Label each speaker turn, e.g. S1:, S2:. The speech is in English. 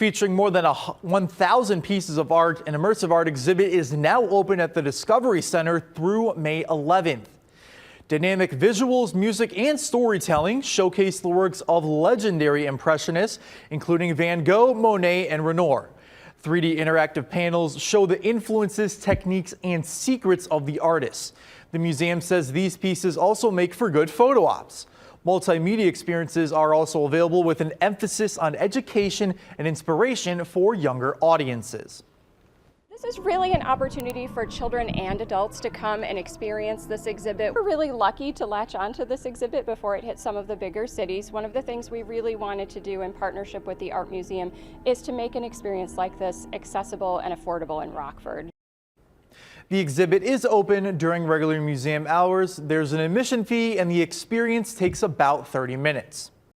S1: Featuring more than 1,000 pieces of art, an immersive art exhibit is now open at the Discovery Center through May 11th. Dynamic visuals, music, and storytelling showcase the works of legendary Impressionists, including Van Gogh, Monet, and Renoir. 3D interactive panels show the influences, techniques, and secrets of the artists. The museum says these pieces also make for good photo ops. Multimedia experiences are also available with an emphasis on education and inspiration for younger audiences.
S2: This is really an opportunity for children and adults to come and experience this exhibit. We're really lucky to latch onto this exhibit before it hit some of the bigger cities. One of the things we really wanted to do in partnership with the Art Museum is to make an experience like this accessible and affordable in Rockford.
S1: The exhibit is open during regular museum hours. There's an admission fee and the experience takes about 30 minutes.